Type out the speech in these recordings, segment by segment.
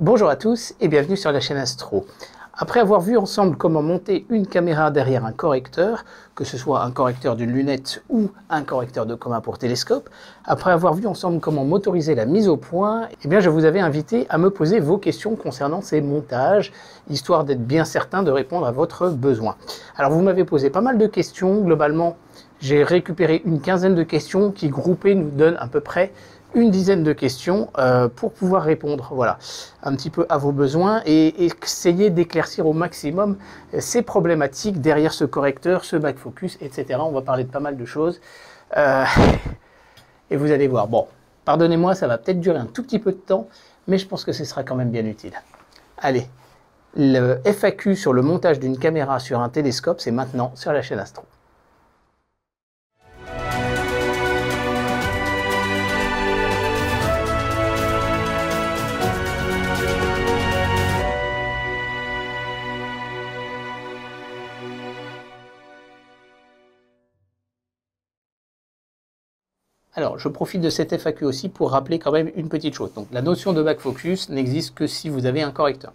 Bonjour à tous et bienvenue sur la chaîne Astro. Après avoir vu ensemble comment monter une caméra derrière un correcteur, que ce soit un correcteur d'une lunette ou un correcteur de commun pour télescope, après avoir vu ensemble comment motoriser la mise au point, eh bien je vous avais invité à me poser vos questions concernant ces montages, histoire d'être bien certain de répondre à votre besoin. Alors vous m'avez posé pas mal de questions, globalement j'ai récupéré une quinzaine de questions qui groupées nous donnent à peu près une dizaine de questions pour pouvoir répondre voilà, un petit peu à vos besoins et essayer d'éclaircir au maximum ces problématiques derrière ce correcteur, ce back focus, etc. On va parler de pas mal de choses et vous allez voir. Bon, pardonnez-moi, ça va peut-être durer un tout petit peu de temps, mais je pense que ce sera quand même bien utile. Allez, le FAQ sur le montage d'une caméra sur un télescope, c'est maintenant sur la chaîne Astro. Alors, je profite de cette FAQ aussi pour rappeler quand même une petite chose. Donc, la notion de back focus n'existe que si vous avez un correcteur.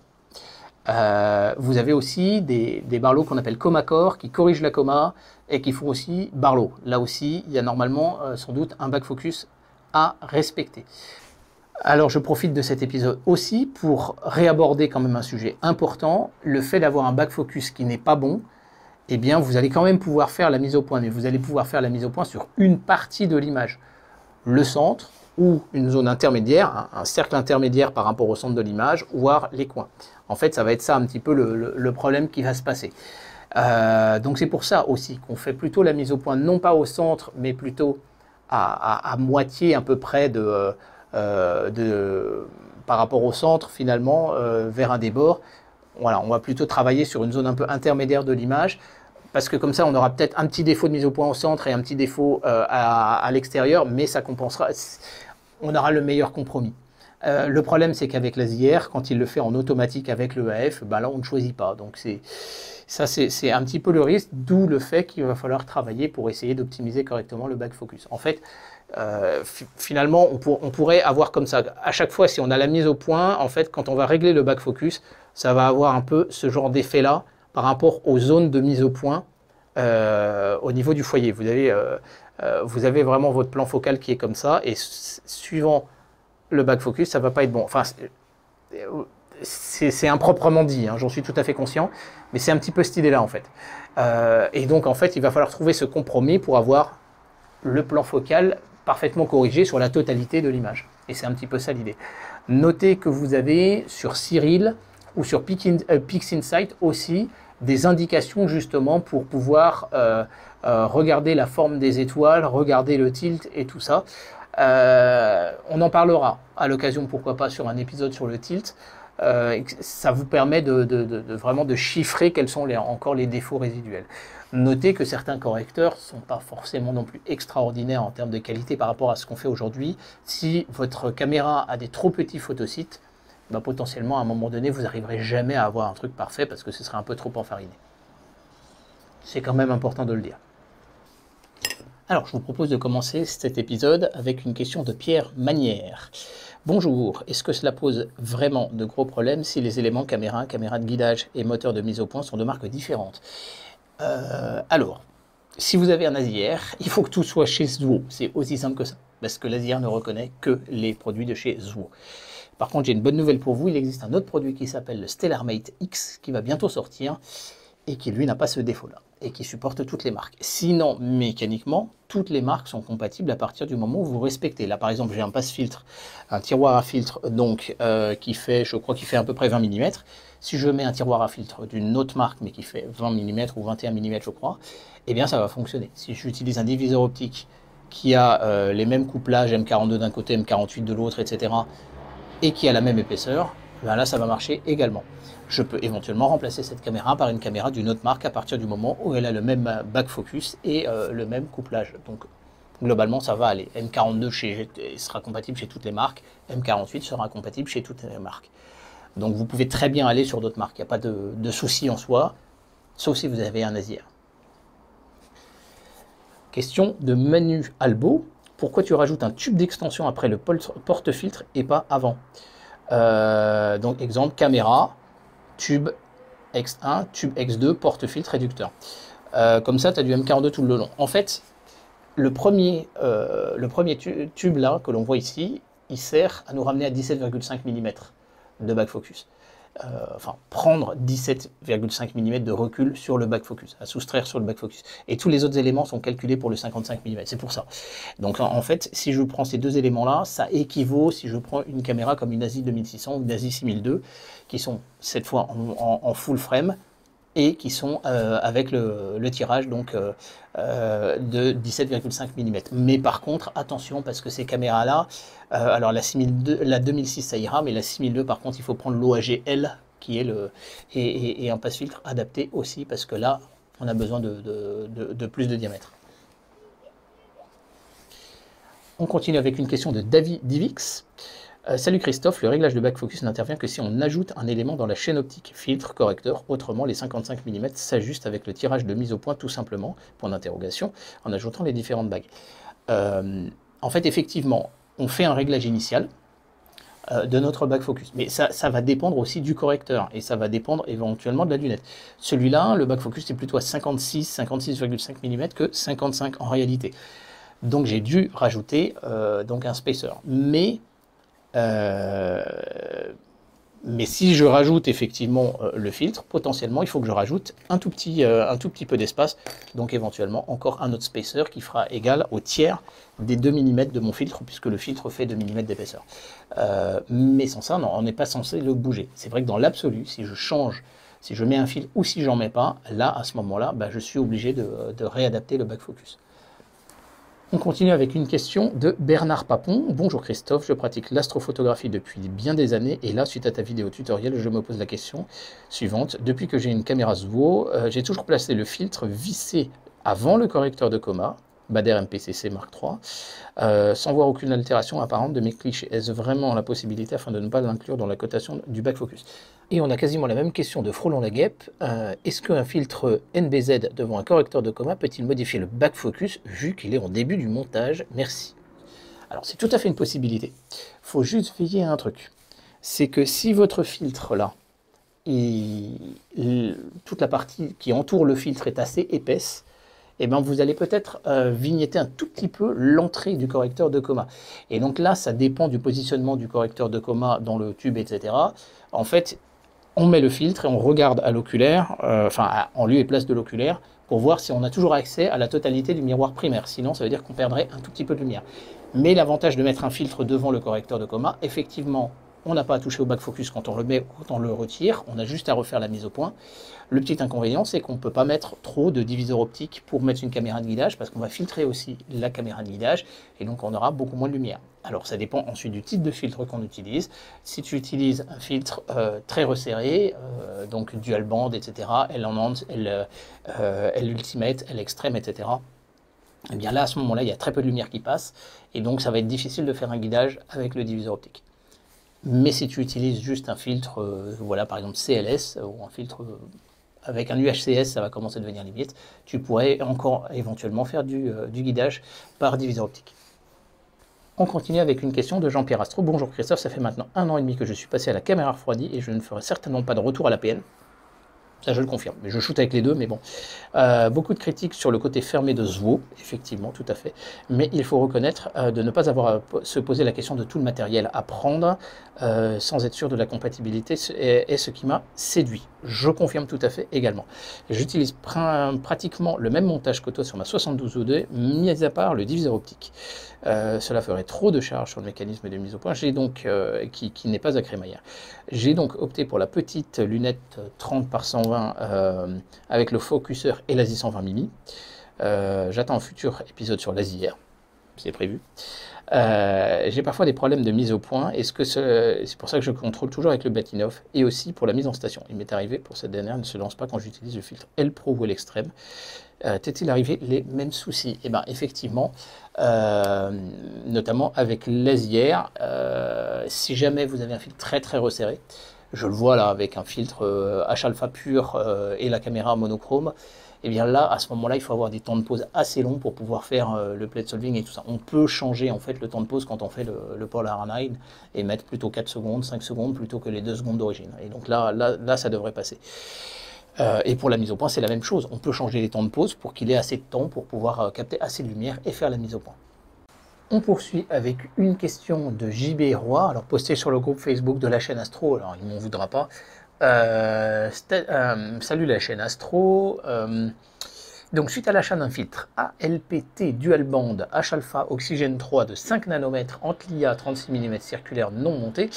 Vous avez aussi des barlots qu'on appelle coma-core qui corrigent la coma et qui font aussi barlow. Là aussi, il y a normalement sans doute un back focus à respecter. Alors, je profite de cet épisode aussi pour réaborder quand même un sujet important. Le fait d'avoir un back focus qui n'est pas bon, eh bien, vous allez quand même pouvoir faire la mise au point, mais vous allez pouvoir faire la mise au point sur une partie de l'image. Le centre ou une zone intermédiaire, un cercle intermédiaire par rapport au centre de l'image, voire les coins. En fait, ça va être ça un petit peu le problème qui va se passer. Donc c'est pour ça aussi qu'on fait plutôt la mise au point, non pas au centre, mais plutôt à moitié à peu près par rapport au centre, finalement, vers un des bords. Voilà, on va plutôt travailler sur une zone un peu intermédiaire de l'image, parce que comme ça, on aura peut-être un petit défaut de mise au point au centre et un petit défaut à l'extérieur, mais ça compensera, on aura le meilleur compromis. Le problème, c'est qu'avec l'ASIR, quand il le fait en automatique avec le AF, ben là, on ne choisit pas. Donc, c'est un petit peu le risque, d'où le fait qu'il va falloir travailler pour essayer d'optimiser correctement le back focus. En fait, finalement, on pourrait avoir comme ça, à chaque fois, si on a la mise au point, en fait, quand on va régler le back focus, ça va avoir un peu ce genre d'effet-là par rapport aux zones de mise au point au niveau du foyer. Vous avez vraiment votre plan focal qui est comme ça, et suivant le back focus, ça ne va pas être bon. Enfin, c'est improprement dit, hein, j'en suis tout à fait conscient, mais c'est un petit peu cette idée-là en fait. Et donc en fait, il va falloir trouver ce compromis pour avoir le plan focal parfaitement corrigé sur la totalité de l'image. Et c'est un petit peu ça l'idée. Notez que vous avez sur Cyril ou sur PixInsight aussi des indications justement pour pouvoir regarder la forme des étoiles, regarder le tilt et tout ça. On en parlera à l'occasion, pourquoi pas, sur un épisode sur le tilt. Ça vous permet vraiment de chiffrer quels sont encore les défauts résiduels. Notez que certains correcteurs ne sont pas forcément non plus extraordinaires en termes de qualité par rapport à ce qu'on fait aujourd'hui. Si votre caméra a des trop petits photosites, bah potentiellement à un moment donné, vous n'arriverez jamais à avoir un truc parfait parce que ce serait un peu trop enfariné. C'est quand même important de le dire. Alors, je vous propose de commencer cet épisode avec une question de Pierre Manière. Bonjour, est-ce que cela pose vraiment de gros problèmes si les éléments caméra de guidage et moteur de mise au point sont de marques différentes? Alors, si vous avez un ASIR, il faut que tout soit chez Zuo. C'est aussi simple que ça, parce que l'ASIR ne reconnaît que les produits de chez Zuo. Par contre, j'ai une bonne nouvelle pour vous, il existe un autre produit qui s'appelle le StellarMate X, qui va bientôt sortir, et qui lui n'a pas ce défaut-là, et qui supporte toutes les marques. Sinon, mécaniquement, toutes les marques sont compatibles à partir du moment où vous respectez. Là, par exemple, j'ai un passe-filtre, un tiroir à filtre, donc qui fait, je crois qu'il fait à peu près 20 mm. Si je mets un tiroir à filtre d'une autre marque, mais qui fait 20 mm ou 21 mm, je crois, eh bien, ça va fonctionner. Si j'utilise un diviseur optique qui a les mêmes couplages, M42 d'un côté, M48 de l'autre, etc., et qui a la même épaisseur, ben là ça va marcher également. Je peux éventuellement remplacer cette caméra par une caméra d'une autre marque à partir du moment où elle a le même back focus et le même couplage. Donc globalement ça va aller. M42 sera compatible chez toutes les marques, M48 sera compatible chez toutes les marques. Donc vous pouvez très bien aller sur d'autres marques, il n'y a pas de souci en soi, sauf si vous avez un ASIR. Question de Manu Albo. Pourquoi tu rajoutes un tube d'extension après le porte-filtre et pas avant? Donc exemple, caméra, tube X1, tube X2, porte-filtre, réducteur. Comme ça, tu as du M42 tout le long. En fait, le premier tube là que l'on voit ici, il sert à nous ramener à 17,5 mm de back focus. Enfin, prendre 17,5 mm de recul sur le back focus, à soustraire sur le back focus. Et tous les autres éléments sont calculés pour le 55 mm, c'est pour ça. Donc en fait, si je prends ces deux éléments-là, ça équivaut si je prends une caméra comme une ASI 2600 ou une ASI 6002, qui sont cette fois en full frame, et qui sont avec le tirage donc, de 17,5 mm. Mais par contre, attention, parce que ces caméras-là, alors la 2006 ça ira, mais la 6002 par contre, il faut prendre l'OAG-L qui est et un passe-filtre adapté aussi, parce que là, on a besoin de plus de diamètre. On continue avec une question de David Divix. Salut Christophe, le réglage de back focus n'intervient que si on ajoute un élément dans la chaîne optique, filtre, correcteur, autrement les 55 mm s'ajustent avec le tirage de mise au point tout simplement, point d'interrogation, en ajoutant les différentes bagues. En fait, effectivement, on fait un réglage initial de notre back focus, mais ça va dépendre aussi du correcteur, et ça va dépendre éventuellement de la lunette. Celui-là, le back focus est plutôt à 56,5 mm que 55 en réalité. Donc j'ai dû rajouter donc un spacer, mais si je rajoute effectivement le filtre, potentiellement il faut que je rajoute un tout petit peu d'espace, donc éventuellement encore un autre spacer qui fera égal au tiers des 2 mm de mon filtre, puisque le filtre fait 2 mm d'épaisseur. Mais sans ça, non, on n'est pas censé le bouger. C'est vrai que dans l'absolu, si je change, si je mets un filtre ou si j'en mets pas, là à ce moment-là, je suis obligé de réadapter le back focus. On continue avec une question de Bernard Papon. Bonjour Christophe, je pratique l'astrophotographie depuis bien des années et là, suite à ta vidéo tutoriel, je me pose la question suivante. Depuis que j'ai une caméra ZWO, j'ai toujours placé le filtre vissé avant le correcteur de coma, Baader MPCC Mark III, sans voir aucune altération apparente de mes clichés. Est-ce vraiment la possibilité afin de ne pas l'inclure dans la cotation du back focus? Et on a quasiment la même question de Frolon la Guêpe. Est-ce qu'un filtre NBZ devant un correcteur de coma peut-il modifier le back focus vu qu'il est en début du montage? Merci. Alors c'est tout à fait une possibilité. Il faut juste veiller à un truc. C'est que si votre filtre là, toute la partie qui entoure le filtre est assez épaisse, eh ben vous allez peut-être vignetter un tout petit peu l'entrée du correcteur de coma. Et donc là, ça dépend du positionnement du correcteur de coma dans le tube, etc. En fait, on met le filtre et on regarde à l'oculaire, en lieu et place de l'oculaire, pour voir si on a toujours accès à la totalité du miroir primaire. Sinon, ça veut dire qu'on perdrait un tout petit peu de lumière. Mais l'avantage de mettre un filtre devant le correcteur de coma, effectivement, on n'a pas à toucher au back focus quand on le met ou quand on le retire, on a juste à refaire la mise au point. Le petit inconvénient, c'est qu'on ne peut pas mettre trop de diviseur optique pour mettre une caméra de guidage, parce qu'on va filtrer aussi la caméra de guidage, et donc on aura beaucoup moins de lumière. Alors ça dépend ensuite du type de filtre qu'on utilise. Si tu utilises un filtre très resserré, donc dual band, etc., L-enhance, L-ultimate, L-extreme, etc., et bien là, à ce moment-là, il y a très peu de lumière qui passe, et donc ça va être difficile de faire un guidage avec le diviseur optique. Mais si tu utilises juste un filtre, voilà, par exemple CLS, ou un filtre avec un UHCS, ça va commencer à devenir limite, tu pourrais encore éventuellement faire du guidage par diviseur optique. On continue avec une question de Jean-Pierre Astro. Bonjour Christophe, ça fait maintenant 1 an et demi que je suis passé à la caméra refroidie et je ne ferai certainement pas de retour à l'APN. Ça, je le confirme. Mais je shoote avec les deux, mais bon. Beaucoup de critiques sur le côté fermé de ZWO, effectivement, tout à fait. Mais il faut reconnaître de ne pas avoir à se poser la question de tout le matériel à prendre sans être sûr de la compatibilité est ce qui m'a séduit. Je confirme tout à fait également. J'utilise pratiquement le même montage que toi sur ma 7202, mis à part le diviseur optique. Cela ferait trop de charge sur le mécanisme de mise au point, donc, qui n'est pas à crémaillère. J'ai donc opté pour la petite lunette 30 par 120 avec le focuseur et l'ASI 120 mm. J'attends un futur épisode sur l'ASI R, c'est prévu. J'ai parfois des problèmes de mise au point, c'est pour ça que je contrôle toujours avec le Bahtinov, et aussi pour la mise en station. Il m'est arrivé, pour cette dernière, ne se lance pas quand j'utilise le filtre L Pro ou L-Extreme. T'est-il arrivé les mêmes soucis? Eh bien, effectivement, notamment avec l'ASI-R, si jamais vous avez un filtre très très resserré, je le vois là avec un filtre H-alpha pur et la caméra monochrome, et bien là, à ce moment-là, il faut avoir des temps de pause assez longs pour pouvoir faire le plate solving et tout ça. On peut changer en fait le temps de pause quand on fait le Polar Nine et mettre plutôt 4 secondes, 5 secondes plutôt que les 2 secondes d'origine. Et donc là, ça devrait passer. Et pour la mise au point, c'est la même chose. On peut changer les temps de pause pour qu'il ait assez de temps pour pouvoir capter assez de lumière et faire la mise au point. On poursuit avec une question de JB Roy, alors postée sur le groupe Facebook de la chaîne Astro, alors il ne m'en voudra pas. Salut la chaîne Astro. Donc suite à l'achat d'un filtre ALPT Dual Band H-alpha Oxygène 3 de 5 nanomètres en TLIA 36 mm circulaire non monté,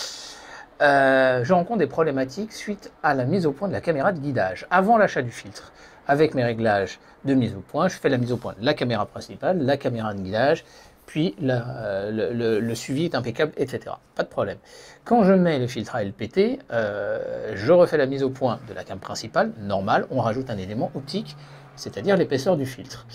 je rencontre des problématiques suite à la mise au point de la caméra de guidage. Avant l'achat du filtre, avec mes réglages de mise au point, je fais la mise au point de la caméra principale, la caméra de guidage, puis le suivi est impeccable, etc. Pas de problème. Quand je mets le filtre ALPT, je refais la mise au point de la cam principale, normal, on rajoute un élément optique, c'est-à-dire l'épaisseur du filtre.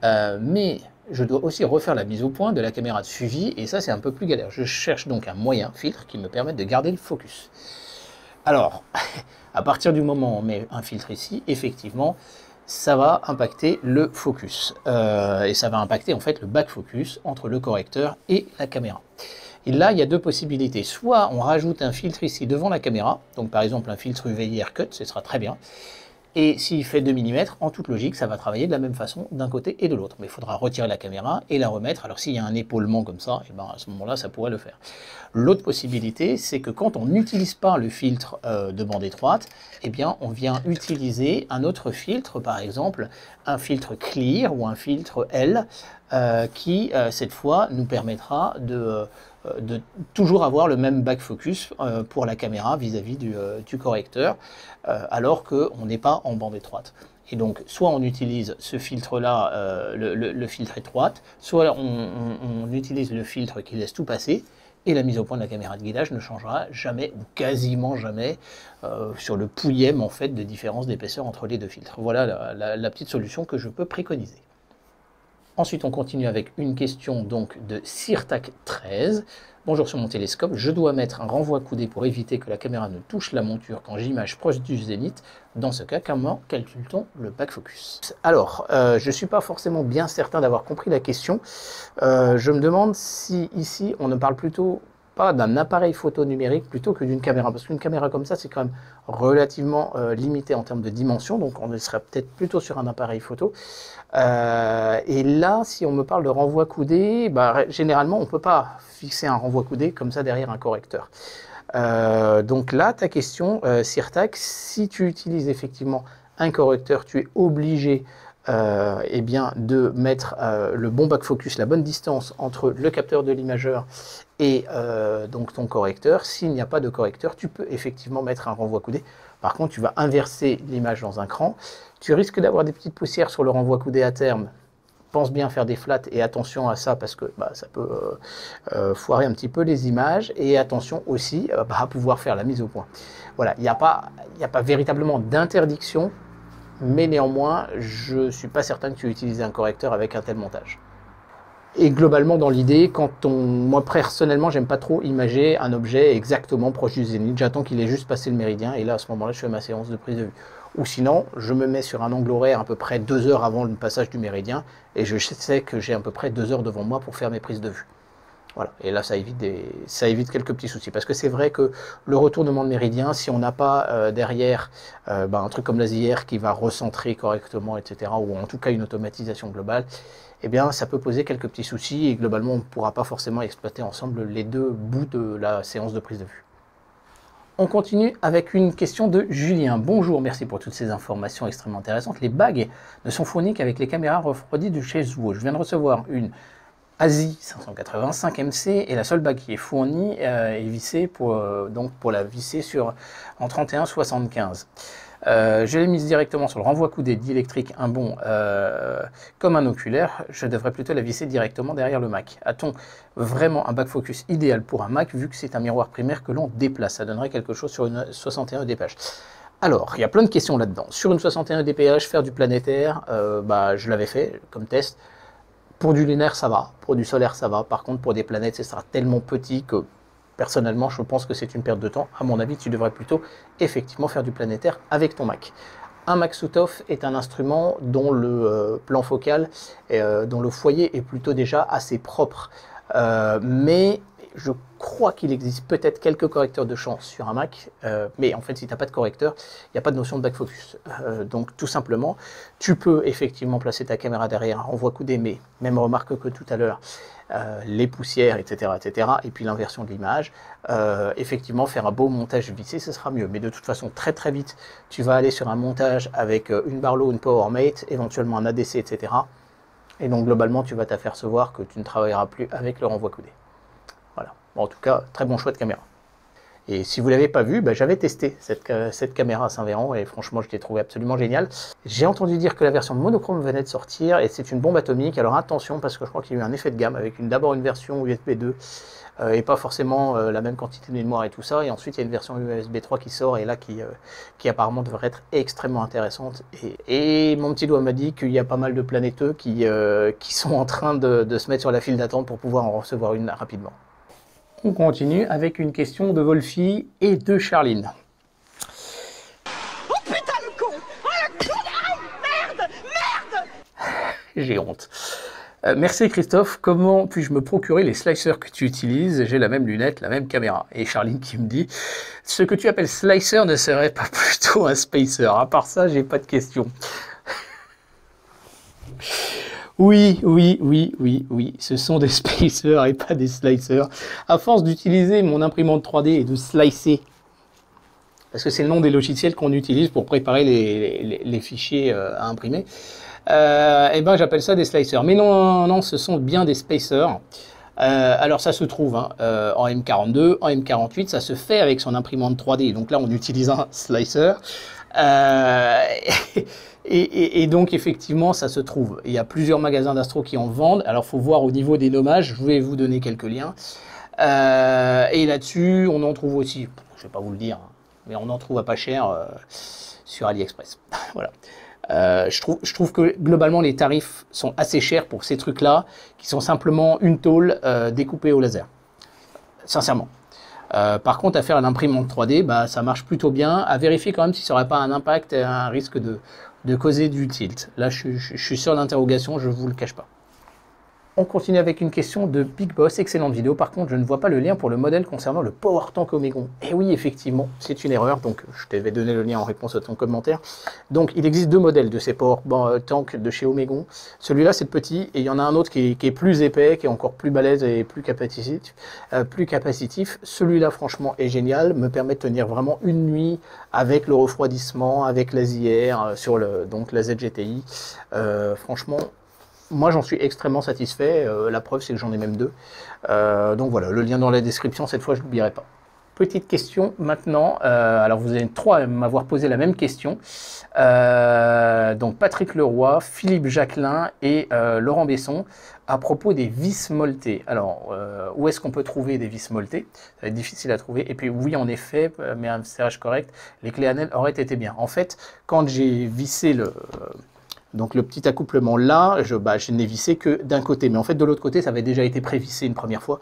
Mais je dois aussi refaire la mise au point de la caméra de suivi, et ça c'est un peu plus galère. Je cherche donc un moyen filtre qui me permette de garder le focus. Alors, à partir du moment où on met un filtre ici, effectivement, ça va impacter le focus. Et ça va impacter en fait le back focus entre le correcteur et la caméra. Et là, il y a deux possibilités. Soit on rajoute un filtre ici devant la caméra, donc par exemple un filtre UVI Aircut, ce sera très bien. Et s'il fait 2 mm, en toute logique, ça va travailler de la même façon d'un côté et de l'autre. Mais il faudra retirer la caméra et la remettre. Alors s'il y a un épaulement comme ça, et ben à ce moment-là, ça pourrait le faire. L'autre possibilité, c'est que quand on n'utilise pas le filtre de bande étroite, eh bien on vient utiliser un autre filtre, par exemple un filtre Clear ou un filtre L, qui cette fois nous permettra de toujours avoir le même back focus pour la caméra vis-à-vis du correcteur, alors qu'on n'est pas en bande étroite. Et donc, soit on utilise ce filtre-là, le filtre étroite, soit on utilise le filtre qui laisse tout passer, et la mise au point de la caméra de guidage ne changera jamais, ou quasiment jamais, sur le pouillème en fait, de différence d'épaisseur entre les deux filtres. Voilà la petite solution que je peux préconiser. Ensuite, on continue avec une question donc de Sirtac13. Bonjour, sur mon télescope, je dois mettre un renvoi coudé pour éviter que la caméra ne touche la monture quand j'image proche du zénith. Dans ce cas, comment calcule-t-on le back focus? Alors, je ne suis pas forcément bien certain d'avoir compris la question. Je me demande si ici, on ne parle plutôt pas d'un appareil photo numérique plutôt que d'une caméra. Parce qu'une caméra comme ça, c'est quand même relativement limité en termes de dimension. Donc, on serait peut-être plutôt sur un appareil photo. Et là, si on me parle de renvoi coudé, bah, généralement, on ne peut pas fixer un renvoi coudé comme ça derrière un correcteur. Donc là, ta question, Sirtac, si tu utilises effectivement un correcteur, tu es obligé eh bien, de mettre le bon back focus, la bonne distance entre le capteur de l'imageur et donc ton correcteur. S'il n'y a pas de correcteur, tu peux effectivement mettre un renvoi coudé. Par contre, tu vas inverser l'image dans un cran. Tu risques d'avoir des petites poussières sur le renvoi coudé à terme. Pense bien faire des flats et attention à ça parce que bah, ça peut foirer un petit peu les images. Et attention aussi à pouvoir faire la mise au point. Voilà, il n'y a pas véritablement d'interdiction, mais néanmoins, je ne suis pas certain que tu utilises un correcteur avec un tel montage. Et globalement, dans l'idée, moi personnellement, j'aime pas trop imager un objet exactement proche du zénith. J'attends qu'il ait juste passé le méridien et là, à ce moment-là, je fais ma séance de prise de vue. Ou sinon, je me mets sur un angle horaire à peu près 2 heures avant le passage du méridien et je sais que j'ai à peu près 2 heures devant moi pour faire mes prises de vue. Voilà, et là ça évite quelques petits soucis, parce que c'est vrai que le retournement de méridien, si on n'a pas derrière un truc comme l'ASIR qui va recentrer correctement, etc., ou en tout cas une automatisation globale, eh bien ça peut poser quelques petits soucis, et globalement on ne pourra pas forcément exploiter ensemble les deux bouts de la séance de prise de vue. On continue avec une question de Julien. Bonjour, merci pour toutes ces informations extrêmement intéressantes. Les bagues ne sont fournies qu'avec les caméras refroidies de chez Zuo. Je viens de recevoir une ASI 585 MC et la seule bague qui est fournie est vissée pour la visser en 31-75. Je l'ai mise directement sur le renvoi coudé diélectrique un bon comme un oculaire. Je devrais plutôt la visser directement derrière le Mac. A-t-on vraiment un back focus idéal pour un Mac vu que c'est un miroir primaire que l'on déplace? Ça donnerait quelque chose sur une 61 dph. Alors, il y a plein de questions là-dedans. Sur une 61 dph, faire du planétaire, je l'avais fait comme test. Pour du lunaire, ça va. Pour du solaire, ça va. Par contre, pour des planètes, ce sera tellement petit que, personnellement, je pense que c'est une perte de temps. À mon avis, tu devrais plutôt, effectivement, faire du planétaire avec ton Mac. Un Maksutov est un instrument dont le plan focal, dont le foyer est plutôt déjà assez propre. Mais je crois qu'il existe peut-être quelques correcteurs de champ sur un Mac, mais en fait, si tu n'as pas de correcteur, il n'y a pas de notion de backfocus. Donc, tout simplement, tu peux effectivement placer ta caméra derrière, on voit coudé, mais même remarque que tout à l'heure, les poussières, etc., et puis l'inversion de l'image, effectivement, faire un beau montage vissé, ce sera mieux. Mais de toute façon, très très vite, tu vas aller sur un montage avec une Barlow, une PowerMate, éventuellement un ADC, etc. Et donc, globalement, tu vas t'apercevoir que tu ne travailleras plus avec le renvoi coudé. Voilà. Bon, en tout cas, très bon choix de caméra. Et si vous ne l'avez pas vu, j'avais testé cette caméra à Saint-Véran et franchement, je l'ai trouvé absolument génial. J'ai entendu dire que la version monochrome venait de sortir et c'est une bombe atomique. Alors attention, parce que je crois qu'il y a eu un effet de gamme avec d'abord une version USB 2 et pas forcément la même quantité de mémoire et tout ça. Et ensuite, il y a une version USB 3 qui sort et là qui apparemment devrait être extrêmement intéressante. Et mon petit doigt m'a dit qu'il y a pas mal de planéteux qui sont en train de se mettre sur la file d'attente pour pouvoir en recevoir une rapidement. On continue avec une question de Wolfie et de Charline. Oh putain le con! Oh le con! Ah, merde! Merde! J'ai honte. Merci Christophe, comment puis-je me procurer les slicers que tu utilises? J'ai la même lunette, la même caméra. Et Charline qui me dit, ce que tu appelles slicer ne serait pas plutôt un spacer? À part ça, j'ai pas de questions. Oui, ce sont des spacers et pas des slicers. À force d'utiliser mon imprimante 3D et de slicer, parce que c'est le nom des logiciels qu'on utilise pour préparer les fichiers à imprimer, et j'appelle ça des slicers. Mais non, ce sont bien des spacers. Alors ça se trouve en M42, en M48, ça se fait avec son imprimante 3D. Donc là, on utilise un slicer. Et donc effectivement ça se trouve, il y a plusieurs magasins d'astro qui en vendent, alors il faut voir au niveau des nommages, je vais vous donner quelques liens, et là-dessus on en trouve aussi, je vais pas vous le dire, mais on en trouve à pas cher sur AliExpress. Voilà. Je trouve que globalement les tarifs sont assez chers pour ces trucs là, qui sont simplement une tôle découpée au laser, sincèrement. Par contre, à faire une imprimante 3D, ça marche plutôt bien. À vérifier quand même si ça n'aurait pas un impact et un risque de causer du tilt. Là, je suis sur l'interrogation, je ne vous le cache pas. On continue avec une question de Big Boss, excellente vidéo. Par contre, je ne vois pas le lien pour le modèle concernant le Power Tank Omegon. Et oui, effectivement, c'est une erreur. Donc, je t'avais donné le lien en réponse à ton commentaire. Donc, il existe deux modèles de ces Power Tank de chez Omegon. Celui-là, c'est le petit. Et il y en a un autre qui est plus épais, qui est encore plus balèze et plus capacitif. Celui-là, franchement, est génial. Me permet de tenir vraiment une nuit avec le refroidissement, avec l'ASIR, sur donc la ZGTI. Franchement, moi, j'en suis extrêmement satisfait. La preuve, c'est que j'en ai même deux. Donc voilà, le lien dans la description, cette fois, je ne l'oublierai pas. Petite question maintenant. Alors, vous êtes trois à m'avoir posé la même question. Donc, Patrick Leroy, Philippe Jacquelin et Laurent Besson, à propos des vis molletées. Alors, où est-ce qu'on peut trouver des vis molletées? Ça va être difficile à trouver. Et puis, oui, en effet, mais un serrage correct, les clés Anel auraient été bien. En fait, quand j'ai vissé donc le petit accouplement là, je n'ai vissé que d'un côté. Mais en fait, de l'autre côté, ça avait déjà été prévissé une première fois.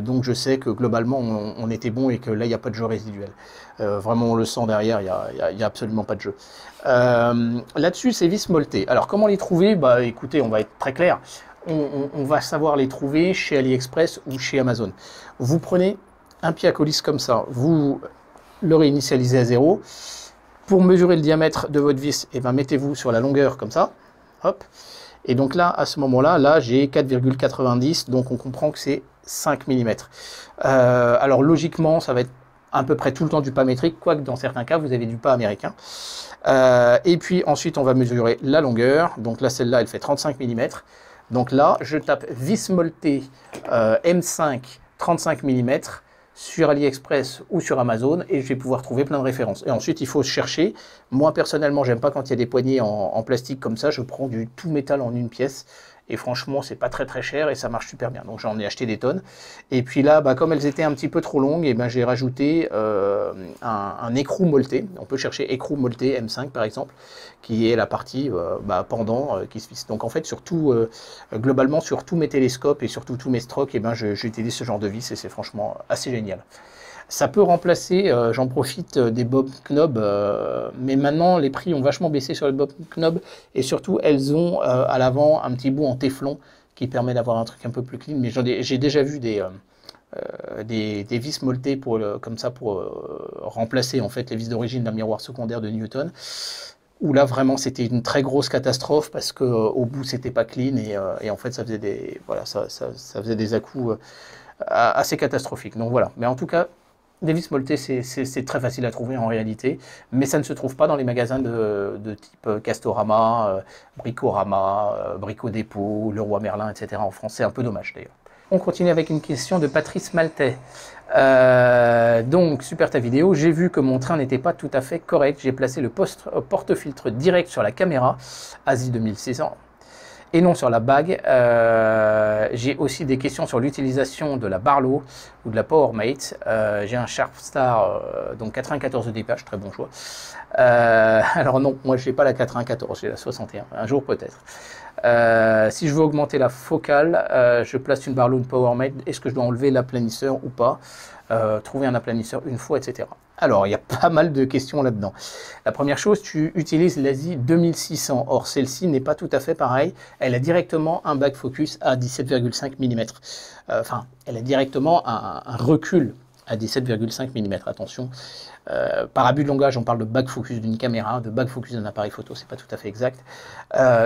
Donc je sais que globalement, on était bon et que là, il n'y a pas de jeu résiduel. Vraiment, on le sent derrière, il n'y a absolument pas de jeu. Là-dessus, c'est vis molletées. Alors, comment les trouver? Écoutez, on va être très clair. On va savoir les trouver chez AliExpress ou chez Amazon. Vous prenez un pied à colis comme ça, vous le réinitialisez à 0. Pour mesurer le diamètre de votre vis, mettez-vous sur la longueur comme ça. Hop. Et donc là, à ce moment-là, là, j'ai 4,90, donc on comprend que c'est 5 mm. Alors logiquement, ça va être à peu près tout le temps du pas métrique, quoique dans certains cas, vous avez du pas américain. Et puis ensuite, on va mesurer la longueur. Donc là, celle-là, elle fait 35 mm. Donc là, je tape vis molletée M5 35 mm. Sur AliExpress ou sur Amazon et je vais pouvoir trouver plein de références. Et ensuite, il faut chercher. Moi, personnellement, j'aime pas quand il y a des poignées en plastique comme ça. Je prends du tout métal en une pièce. Et franchement, c'est pas très très cher et ça marche super bien. Donc j'en ai acheté des tonnes. Et puis là, comme elles étaient un petit peu trop longues, j'ai rajouté un écrou molleté. On peut chercher écrou molleté M5 par exemple, qui est la partie pendant qui se visse. Donc en fait, globalement, sur tous mes télescopes et surtout tous mes strokes, j'utilise ce genre de vis et c'est franchement assez génial. Ça peut remplacer, j'en profite, des Bob Knob, mais maintenant les prix ont vachement baissé sur les Bob Knob et surtout elles ont à l'avant un petit bout en téflon qui permet d'avoir un truc un peu plus clean. Mais j'ai déjà vu des vis moultées comme ça pour remplacer en fait les vis d'origine d'un miroir secondaire de Newton. Où là vraiment c'était une très grosse catastrophe parce que au bout c'était pas clean et en fait ça faisait des ça faisait des à-coups assez catastrophiques. Donc voilà. Mais en tout cas, des vis moultées, c'est très facile à trouver en réalité, mais ça ne se trouve pas dans les magasins de type Castorama, Bricorama, Brico Dépôt, Leroy Merlin, etc. en France. C'est un peu dommage d'ailleurs. On continue avec une question de Patrice Maltais. Donc, super ta vidéo, j'ai vu que mon train n'était pas tout à fait correct. J'ai placé le porte-filtre direct sur la caméra Asie 2600 et non sur la bague. J'ai aussi des questions sur l'utilisation de la Barlow ou de la PowerMate. J'ai un Sharpstar, donc 94 dph, très bon choix. Alors non, moi je n'ai pas la 94, j'ai la 61, un jour peut-être. Si je veux augmenter la focale, je place une Barlow, une PowerMate. Est-ce que je dois enlever l'aplanisseur ou pas? Trouver un aplanisseur une fois, etc. Alors, il y a pas mal de questions là-dedans. La première chose, tu utilises l'Asie 2600. Or, celle-ci n'est pas tout à fait pareille. Elle a directement un back focus à 17,5 mm. Enfin, elle a directement un recul à 17,5 mm. Attention, par abus de langage, on parle de back focus d'une caméra, de back focus d'un appareil photo, c'est pas tout à fait exact.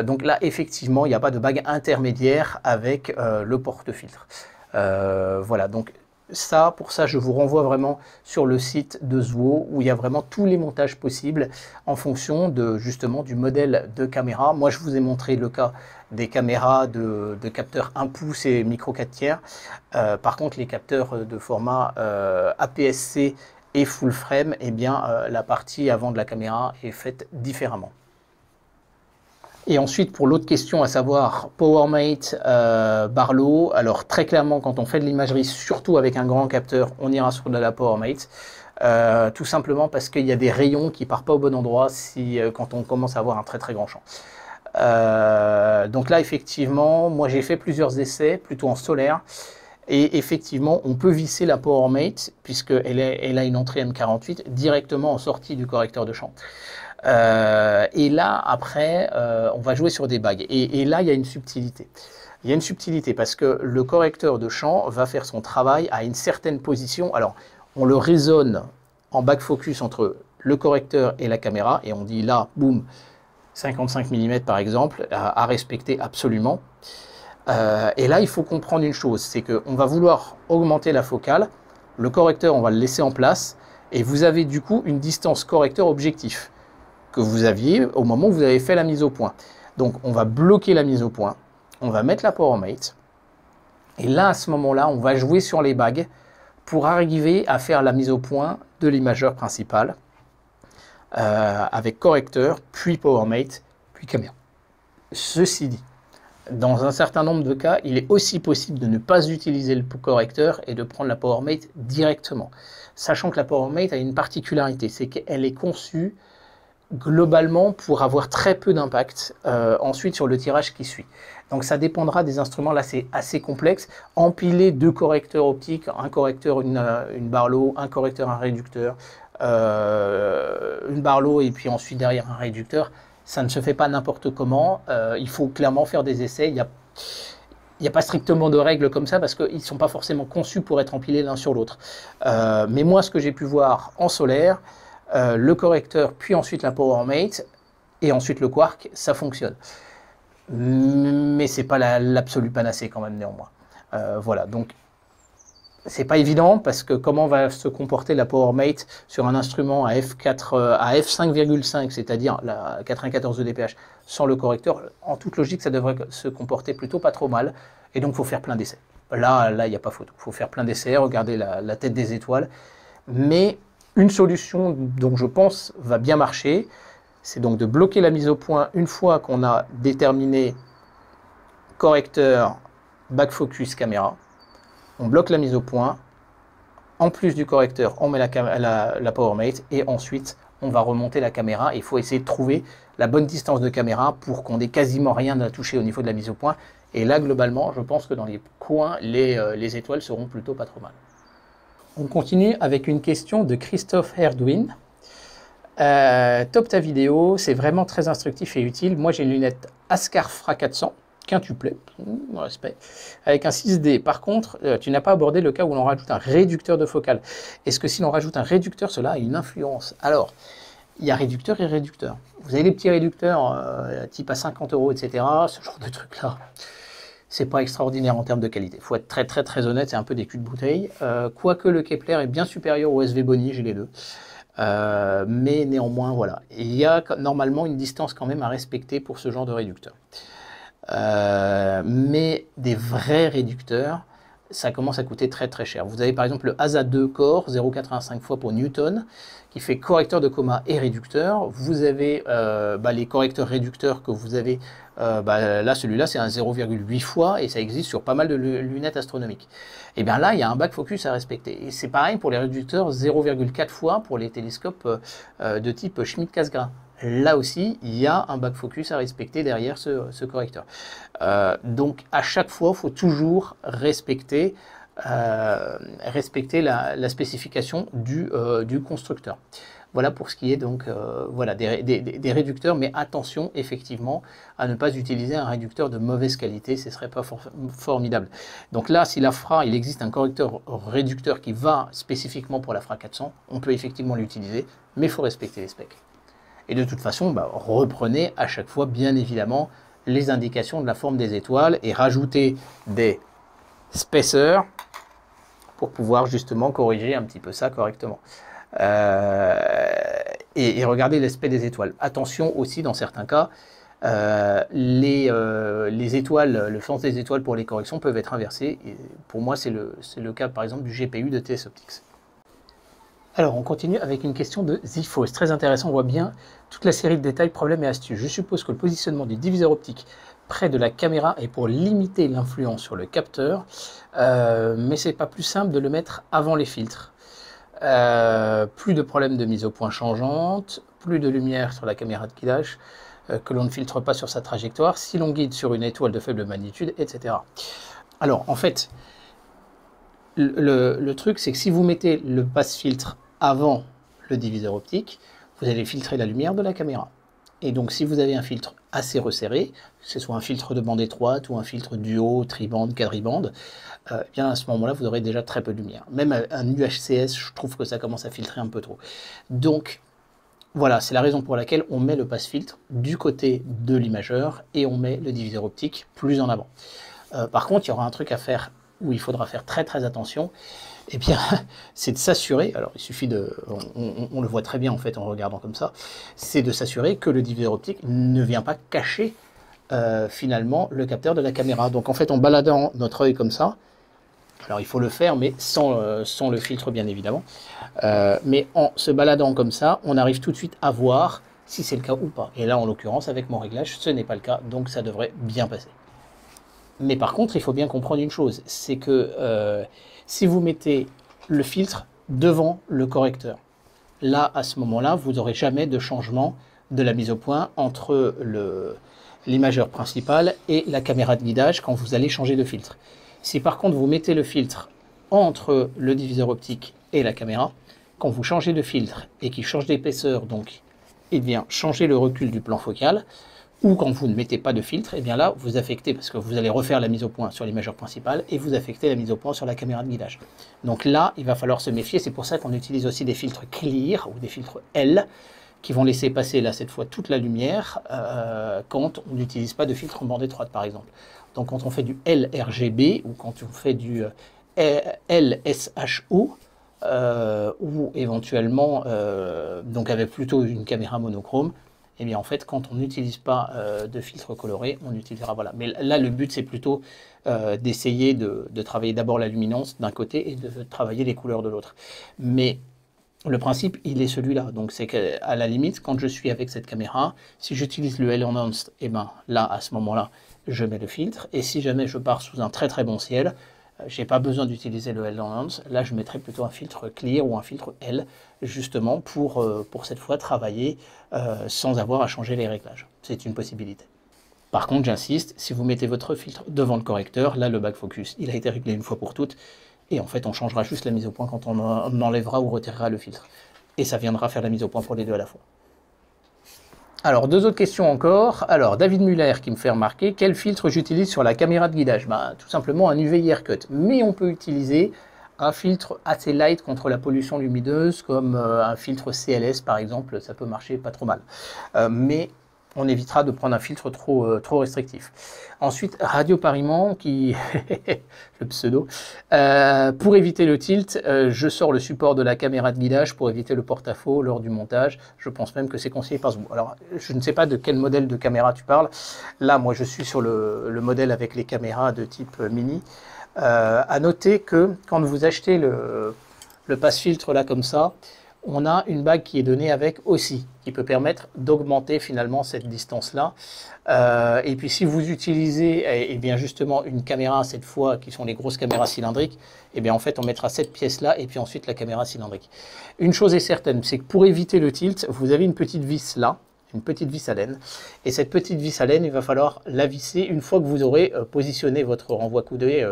Donc là, effectivement, il n'y a pas de bague intermédiaire avec le porte-filtre. Voilà, donc ça, pour ça, je vous renvoie vraiment sur le site de Zuo où il y a vraiment tous les montages possibles en fonction de justement du modèle de caméra. Moi, je vous ai montré le cas des caméras de capteurs 1 pouce et micro 4 tiers. Par contre, les capteurs de format APS-C et full frame, eh bien, la partie avant de la caméra est faite différemment. Et ensuite, pour l'autre question, à savoir PowerMate, Barlow, alors très clairement, quand on fait de l'imagerie, surtout avec un grand capteur, on ira sur de la PowerMate. Tout simplement parce qu'il y a des rayons qui ne partent pas au bon endroit quand on commence à avoir un très très grand champ. Donc là, effectivement, moi j'ai fait plusieurs essais, plutôt en solaire. Et effectivement, on peut visser la PowerMate, puisqu'elle a une entrée M48, directement en sortie du correcteur de champ. Et là, après, on va jouer sur des bagues. Et là, il y a une subtilité. Il y a une subtilité parce que le correcteur de champ va faire son travail à une certaine position. Alors, on le raisonne en back focus entre le correcteur et la caméra. Et on dit là, boum, 55 mm par exemple, à respecter absolument. Et là, il faut comprendre une chose, c'est qu'on va vouloir augmenter la focale. Le correcteur, on va le laisser en place. Et vous avez du coup une distance correcteur objectif que vous aviez au moment où vous avez fait la mise au point. Donc on va bloquer la mise au point, on va mettre la PowerMate, et là à ce moment-là, on va jouer sur les bagues pour arriver à faire la mise au point de l'imageur principal avec correcteur, puis PowerMate, puis caméra. Ceci dit, dans un certain nombre de cas, il est aussi possible de ne pas utiliser le correcteur et de prendre la PowerMate directement. Sachant que la PowerMate a une particularité, c'est qu'elle est conçue globalement pour avoir très peu d'impact ensuite sur le tirage qui suit. Donc ça dépendra des instruments, là c'est assez complexe. Empiler deux correcteurs optiques, un correcteur, une Barlow, un correcteur, un réducteur, une Barlow et puis ensuite derrière un réducteur, ça ne se fait pas n'importe comment. Il faut clairement faire des essais. Il n'y a pas strictement de règles comme ça parce qu'ils ne sont pas forcément conçus pour être empilés l'un sur l'autre. Mais moi, ce que j'ai pu voir en solaire, le correcteur, puis ensuite la PowerMate, et ensuite le Quark, ça fonctionne. Mais c'est pas l'absolu panacée quand même néanmoins. Voilà, donc c'est pas évident parce que comment va se comporter la PowerMate sur un instrument à f5,5, c'est-à-dire la 94 dph sans le correcteur, en toute logique ça devrait se comporter plutôt pas trop mal, et donc il faut faire plein d'essais. Là, il n'y a pas photo, il faut faire plein d'essais, regarder la tête des étoiles, mais une solution dont je pense va bien marcher, c'est donc de bloquer la mise au point une fois qu'on a déterminé correcteur, back focus, caméra. On bloque la mise au point. En plus du correcteur, on met la PowerMate et ensuite on va remonter la caméra. Il faut essayer de trouver la bonne distance de caméra pour qu'on n'ait quasiment rien à toucher au niveau de la mise au point. Et là, globalement, je pense que dans les coins, les étoiles seront plutôt pas trop mal. On continue avec une question de Christophe Herdwin. Top ta vidéo, c'est vraiment très instructif et utile. Moi j'ai une lunette Ascar Fra 400, quintuplet, respect, avec un 6D. Par contre, tu n'as pas abordé le cas où l'on rajoute un réducteur de focale. Est-ce que si l'on rajoute un réducteur, cela a une influence? Alors, il y a réducteur et réducteur. Vous avez les petits réducteurs type à 50 €, etc. Ce genre de truc-là, c'est pas extraordinaire en termes de qualité. Il faut être très honnête, c'est un peu des culs de bouteille. Quoique le Kepler est bien supérieur au SV Boni, j'ai les deux. Mais néanmoins, voilà. Il y a normalement une distance quand même à respecter pour ce genre de réducteur. Mais des vrais réducteurs, ça commence à coûter très cher. Vous avez par exemple le ASA 2 Core, 0,85 fois pour Newton, qui fait correcteur de coma et réducteur. Vous avez les correcteurs réducteurs que vous avez, là celui-là c'est un 0,8 fois et ça existe sur pas mal de lunettes astronomiques. Et bien là il y a un back focus à respecter. Et c'est pareil pour les réducteurs 0,4 fois pour les télescopes de type Schmidt-Cassegrain. Là aussi, il y a un back focus à respecter derrière ce correcteur. Donc à chaque fois, il faut toujours respecter la spécification du constructeur. Voilà pour ce qui est donc voilà, des réducteurs, mais attention effectivement à ne pas utiliser un réducteur de mauvaise qualité, ce ne serait pas formidable. Donc là, si la Fra, il existe un correcteur réducteur qui va spécifiquement pour la Fra 400, on peut effectivement l'utiliser, mais il faut respecter les specs. Et de toute façon, reprenez à chaque fois, bien évidemment, les indications de la forme des étoiles et rajoutez des spacers pour pouvoir justement corriger un petit peu ça correctement. Et regardez l'aspect des étoiles. Attention aussi, dans certains cas, les étoiles, le sens des étoiles pour les corrections peuvent être inversés. Et pour moi, c'est le cas, par exemple, du GPU de TS Optics. Alors, on continue avec une question de Zifos. Très intéressant, on voit bien toute la série de détails, problèmes et astuces. Je suppose que le positionnement du diviseur optique près de la caméra est pour limiter l'influence sur le capteur, mais c'est pas plus simple de le mettre avant les filtres. Plus de problèmes de mise au point changeante, plus de lumière sur la caméra de guidage, que l'on ne filtre pas sur sa trajectoire, si l'on guide sur une étoile de faible magnitude, etc. Alors, en fait, le truc, c'est que si vous mettez le passe-filtre avant le diviseur optique, vous allez filtrer la lumière de la caméra. Et donc, si vous avez un filtre assez resserré, que ce soit un filtre de bande étroite ou un filtre duo, tribande, quadribande, bien à ce moment-là, vous aurez déjà très peu de lumière. Même un UHCS, je trouve que ça commence à filtrer un peu trop. Donc, voilà, c'est la raison pour laquelle on met le passe-filtre du côté de l'imageur et on met le diviseur optique plus en avant. Par contre, il y aura un truc à faire où il faudra faire très attention, eh bien, c'est de s'assurer, alors il suffit de, on le voit très bien en fait en regardant comme ça, c'est de s'assurer que le diviseur optique ne vient pas cacher finalement le capteur de la caméra. Donc en fait, en baladant notre œil comme ça, alors il faut le faire, mais sans le filtre bien évidemment, mais en se baladant comme ça, on arrive tout de suite à voir si c'est le cas ou pas. Et là, en l'occurrence, avec mon réglage, ce n'est pas le cas, donc ça devrait bien passer. Mais par contre, il faut bien comprendre une chose, c'est que si vous mettez le filtre devant le correcteur, là, à ce moment-là, vous n'aurez jamais de changement de la mise au point entre l'imageur principal et la caméra de guidage quand vous allez changer de filtre. Si par contre vous mettez le filtre entre le diviseur optique et la caméra, quand vous changez de filtre et qu'il change d'épaisseur, donc il vient changer le recul du plan focal, ou quand vous ne mettez pas de filtre, et bien là, vous affectez, parce que vous allez refaire la mise au point sur l'imageur principale, et vous affectez la mise au point sur la caméra de guidage. Donc là, il va falloir se méfier, c'est pour ça qu'on utilise aussi des filtres clear, ou des filtres L, qui vont laisser passer, là, cette fois, toute la lumière, quand on n'utilise pas de filtre en bande étroite, par exemple. Donc quand on fait du LRGB, ou quand on fait du LSHO, ou éventuellement, donc avec plutôt une caméra monochrome, et bien en fait, quand on n'utilise pas de filtre coloré, on utilisera, voilà. Mais là, le but, c'est plutôt d'essayer de travailler d'abord la luminance d'un côté et de travailler les couleurs de l'autre. Mais le principe, il est celui-là. Donc, c'est qu'à la limite, quand je suis avec cette caméra, si j'utilise le L-Enhanced, et ben là, à ce moment-là, je mets le filtre. Et si jamais je pars sous un très bon ciel, je n'ai pas besoin d'utiliser le L-Enhanced. Là, je mettrai plutôt un filtre clear ou un filtre L, justement pour cette fois travailler sans avoir à changer les réglages. C'est une possibilité. Par contre, j'insiste, si vous mettez votre filtre devant le correcteur, là, le back focus, il a été réglé une fois pour toutes. Et en fait, on changera juste la mise au point quand on enlèvera ou retirera le filtre. Et ça viendra faire la mise au point pour les deux à la fois. Alors, deux autres questions encore. Alors, David Muller qui me fait remarquer, quel filtre j'utilise sur la caméra de guidage? Tout simplement un UV Haircut. Mais on peut utiliser un filtre assez light contre la pollution lumineuse, comme un filtre CLS par exemple, ça peut marcher pas trop mal. Mais on évitera de prendre un filtre trop restrictif. Ensuite, Radio Pariement, qui le pseudo, pour éviter le tilt, je sors le support de la caméra de guidage pour éviter le porte-à-faux lors du montage. Je pense même que c'est conseillé par Zoom. Alors, je ne sais pas de quel modèle de caméra tu parles. Là, moi, je suis sur le modèle avec les caméras de type mini. À noter que quand vous achetez le passe-filtre là comme ça, on a une bague qui est donnée avec aussi, qui peut permettre d'augmenter finalement cette distance-là. Et puis si vous utilisez et bien justement une caméra cette fois, qui sont les grosses caméras cylindriques, et bien en fait on mettra cette pièce-là et puis ensuite la caméra cylindrique. Une chose est certaine, c'est que pour éviter le tilt, vous avez une petite vis là, une petite vis à laine. Et cette petite vis à laine, il va falloir la visser une fois que vous aurez positionné votre renvoi coup d'œil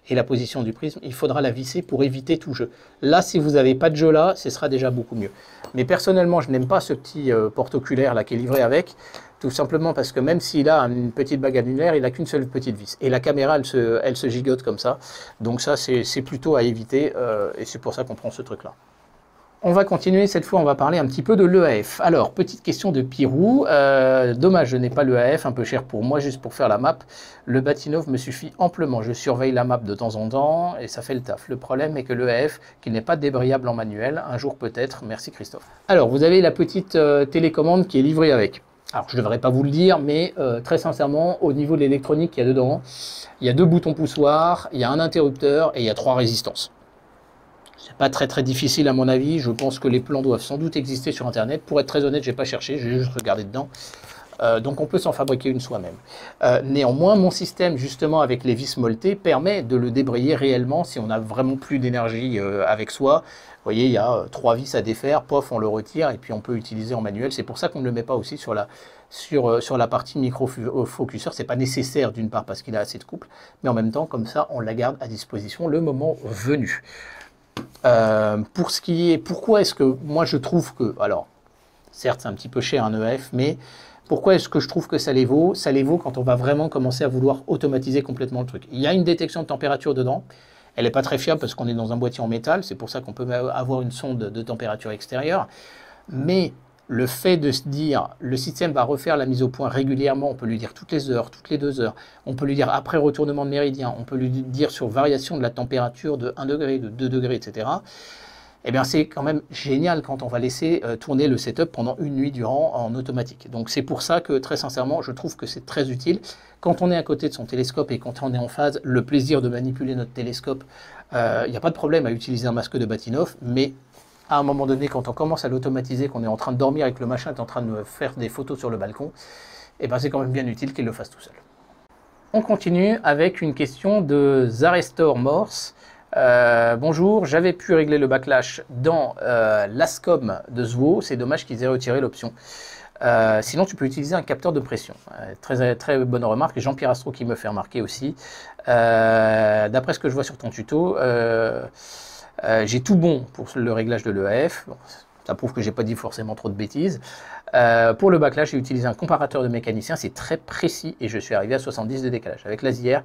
et la position du prisme. Il faudra la visser pour éviter tout jeu. Là, si vous n'avez pas de jeu là, ce sera déjà beaucoup mieux. Mais personnellement, je n'aime pas ce petit porte-oculaire là qui est livré avec, tout simplement parce que même s'il a une petite bague annulaire, il n'a qu'une seule petite vis. Et la caméra, elle se gigote comme ça. Donc ça, c'est plutôt à éviter et c'est pour ça qu'on prend ce truc là. On va continuer, cette fois on va parler un petit peu de l'EAF. Alors, petite question de Pirou, dommage je n'ai pas l'EAF, un peu cher pour moi, juste pour faire la map. Le Bahtinov me suffit amplement, je surveille la map de temps en temps et ça fait le taf. Le problème est que l'EAF, qu'il n'est pas débrayable en manuel, un jour peut-être, merci Christophe. Alors, vous avez la petite télécommande qui est livrée avec. Alors, je ne devrais pas vous le dire, mais très sincèrement, au niveau de l'électronique qu'il y a dedans, il y a 2 boutons poussoirs, il y a un interrupteur et il y a 3 résistances. C'est pas très difficile à mon avis, je pense que les plans doivent sans doute exister sur internet. Pour être très honnête, j'ai pas cherché, j'ai juste regardé dedans. Donc on peut s'en fabriquer une soi-même. Néanmoins, mon système justement avec les vis molletées permet de le débrayer réellement si on n'a vraiment plus d'énergie avec soi. Vous voyez, il y a 3 vis à défaire, pof, on le retire et puis on peut utiliser en manuel. C'est pour ça qu'on ne le met pas aussi sur la partie micro-focuseur. C'est pas nécessaire d'une part parce qu'il a assez de couple, mais en même temps, comme ça, on la garde à disposition le moment venu. Pour ce qui est, pourquoi est-ce que moi je trouve que, alors certes c'est un petit peu cher un EF, mais pourquoi est-ce que je trouve que ça les vaut? Ça les vaut quand on va vraiment commencer à vouloir automatiser complètement le truc. Il y a une détection de température dedans, elle n'est pas très fiable parce qu'on est dans un boîtier en métal, c'est pour ça qu'on peut avoir une sonde de température extérieure, mais le fait de se dire, le système va refaire la mise au point régulièrement, on peut lui dire toutes les heures, toutes les 2 heures, on peut lui dire après retournement de méridien, on peut lui dire sur variation de la température de 1 degré, de 2 degrés, etc. Eh bien c'est quand même génial quand on va laisser tourner le setup pendant une nuit durant en automatique. Donc c'est pour ça que très sincèrement, je trouve que c'est très utile. Quand on est à côté de son télescope et quand on est en phase, le plaisir de manipuler notre télescope, il n'y a pas de problème à utiliser un masque de Bahtinov, mais à un moment donné, quand on commence à l'automatiser, qu'on est en train de dormir et que le machin est en train de faire des photos sur le balcon, eh ben c'est quand même bien utile qu'il le fasse tout seul. On continue avec une question de Zarestor Morse. Bonjour, j'avais pu régler le backlash dans l'ASCOM de Zuo, c'est dommage qu'ils aient retiré l'option. Sinon, tu peux utiliser un capteur de pression. Très bonne remarque. Jean-Pierre Astro qui me fait remarquer aussi. D'après ce que je vois sur ton tuto, j'ai tout bon pour le réglage de l'EAF. Bon, ça prouve que j'ai pas dit forcément trop de bêtises. Pour le backlash, j'ai utilisé un comparateur de mécanicien. C'est très précis et je suis arrivé à 70 de décalage. Avec l'ASIR,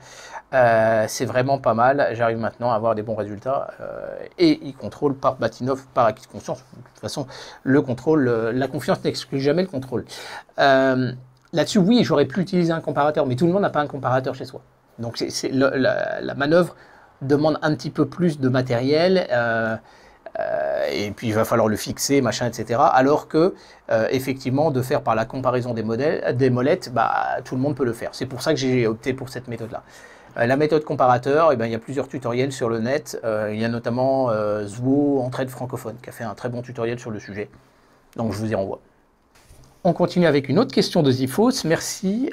c'est vraiment pas mal. J'arrive maintenant à avoir des bons résultats. Et il contrôle par Bahtinov, par acquis de conscience. De toute façon, le contrôle, la confiance n'exclut jamais le contrôle. Là-dessus, oui, j'aurais pu utiliser un comparateur, mais tout le monde n'a pas un comparateur chez soi. Donc la manœuvre demande un petit peu plus de matériel et puis il va falloir le fixer, machin, etc. Alors que effectivement, de faire par la comparaison des molettes, bah, tout le monde peut le faire. C'est pour ça que j'ai opté pour cette méthode-là. La méthode comparateur, eh ben, il y a plusieurs tutoriels sur le net. Il y a notamment Zuo Entraide francophone qui a fait un très bon tutoriel sur le sujet. Donc je vous y renvoie. On continue avec une autre question de Zifos, merci,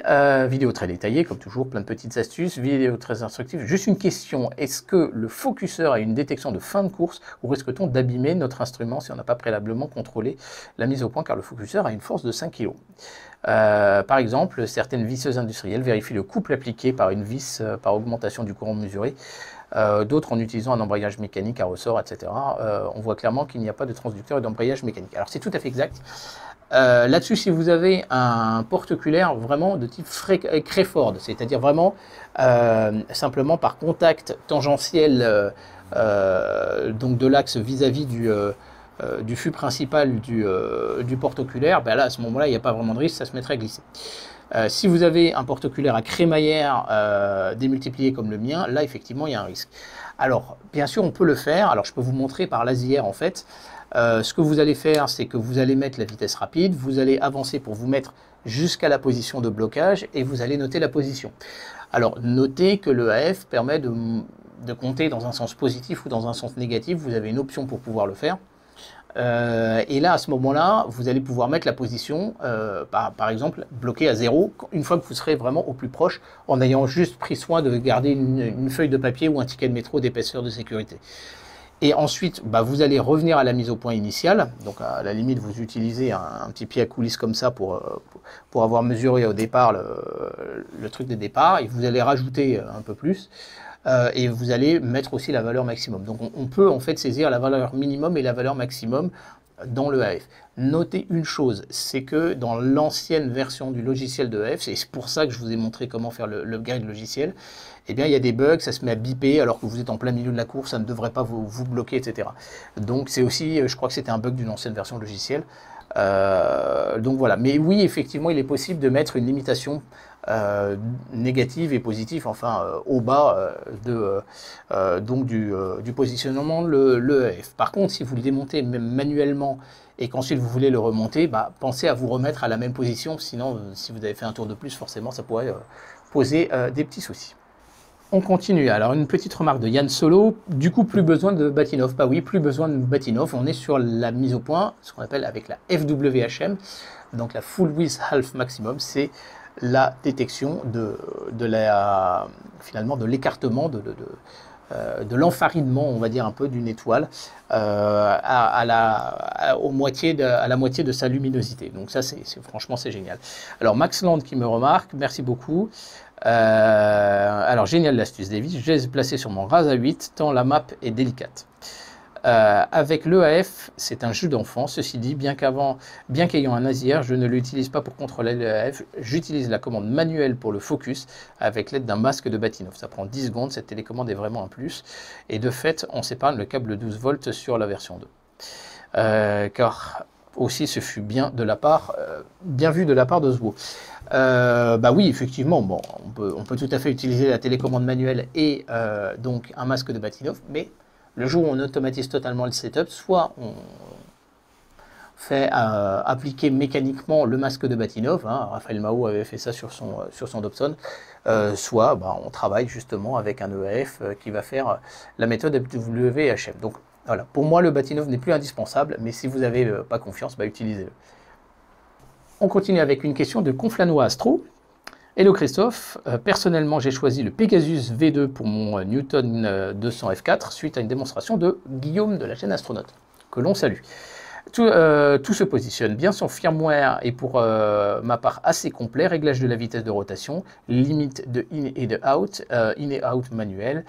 vidéo très détaillée, comme toujours, plein de petites astuces, vidéo très instructive. Juste une question, est-ce que le focuseur a une détection de fin de course ou risque-t-on d'abîmer notre instrument si on n'a pas préalablement contrôlé la mise au point car le focuseur a une force de 5 kg? Par exemple, certaines visseuses industrielles vérifient le couple appliqué par une vis par augmentation du courant mesuré d'autres en utilisant un embrayage mécanique à ressort, etc. On voit clairement qu'il n'y a pas de transducteur et d'embrayage mécanique. Alors c'est tout à fait exact. Là-dessus, si vous avez un porte-oculaire vraiment de type Crayford, c'est-à-dire vraiment simplement par contact tangentiel donc de l'axe vis-à-vis du fût principal du porte-oculaire, ben là, à ce moment-là, il n'y a pas vraiment de risque, ça se mettrait à glisser. Si vous avez un porte-oculaire à crémaillère démultiplié comme le mien, là, effectivement, il y a un risque. Alors, bien sûr, on peut le faire. Alors, je peux vous montrer par laser, en fait. Ce que vous allez faire, c'est que vous allez mettre la vitesse rapide, vous allez avancer pour vous mettre jusqu'à la position de blocage et vous allez noter la position. Alors, notez que le AF permet de compter dans un sens positif ou dans un sens négatif. Vous avez une option pour pouvoir le faire. Et là, à ce moment-là, vous allez pouvoir mettre la position, par exemple, bloquée à 0, une fois que vous serez vraiment au plus proche, en ayant juste pris soin de garder une feuille de papier ou un ticket de métro d'épaisseur de sécurité. Et ensuite, bah, vous allez revenir à la mise au point initiale. Donc, à la limite, vous utilisez un petit pied à coulisse comme ça pour avoir mesuré au départ le truc de départ. Et vous allez rajouter un peu plus. Et vous allez mettre aussi la valeur maximum. Donc on peut en fait saisir la valeur minimum et la valeur maximum dans le AF. Notez une chose, c'est que dans l'ancienne version du logiciel de AF, et c'est pour ça que je vous ai montré comment faire l'upgrade logiciel, eh bien il y a des bugs, ça se met à biper alors que vous êtes en plein milieu de la course, ça ne devrait pas vous bloquer, etc. Donc c'est aussi, je crois que c'était un bug d'une ancienne version logicielle. Donc voilà, mais oui, effectivement, il est possible de mettre une limitation négative et positive, enfin au bas donc du positionnement le EF. Par contre, si vous le démontez manuellement et qu'ensuite vous voulez le remonter, bah, pensez à vous remettre à la même position, sinon si vous avez fait un tour de plus, forcément ça pourrait poser des petits soucis. On continue. Alors, une petite remarque de Yann Solo. Du coup, plus besoin de Bahtinov. Bah oui, plus besoin de Bahtinov. On est sur la mise au point, ce qu'on appelle avec la FWHM, donc la Full Width Half Maximum. C'est la détection finalement de l'écartement, de l'enfarinement, on va dire un peu, d'une étoile à la moitié de sa luminosité. Donc ça, franchement, c'est génial. Alors, Max Land qui me remarque, merci beaucoup. Alors, génial l'astuce, Davis. Je l'ai placé sur mon Rasa 8, tant la map est délicate. Avec l'EAF, c'est un jeu d'enfant. Ceci dit, bien qu'ayant un ASIR, je ne l'utilise pas pour contrôler l'EAF. J'utilise la commande manuelle pour le focus avec l'aide d'un masque de Bahtinov. Ça prend 10 secondes, cette télécommande est vraiment un plus. Et de fait, on s'épargne le câble 12 volts sur la version 2. Car aussi, ce fut bien vu de la part de Zwo. Bah oui, effectivement, bon, on peut tout à fait utiliser la télécommande manuelle et donc un masque de Bahtinov, mais le jour où on automatise totalement le setup, soit on fait appliquer mécaniquement le masque de Bahtinov, hein, Raphaël Mao avait fait ça sur son Dobson, soit bah, on travaille justement avec un EAF qui va faire la méthode WHM. Donc voilà, pour moi le Bahtinov n'est plus indispensable, mais si vous n'avez pas confiance, bah, utilisez-le. On continue avec une question de Conflanois Astro. Hello Christophe, personnellement j'ai choisi le Pegasus V2 pour mon Newton 200 F4 suite à une démonstration de Guillaume de la chaîne Astronaute, que l'on salue. Tout se positionne bien, son firmware est pour ma part assez complet, réglage de la vitesse de rotation, limite de in et de out, in et out manuel,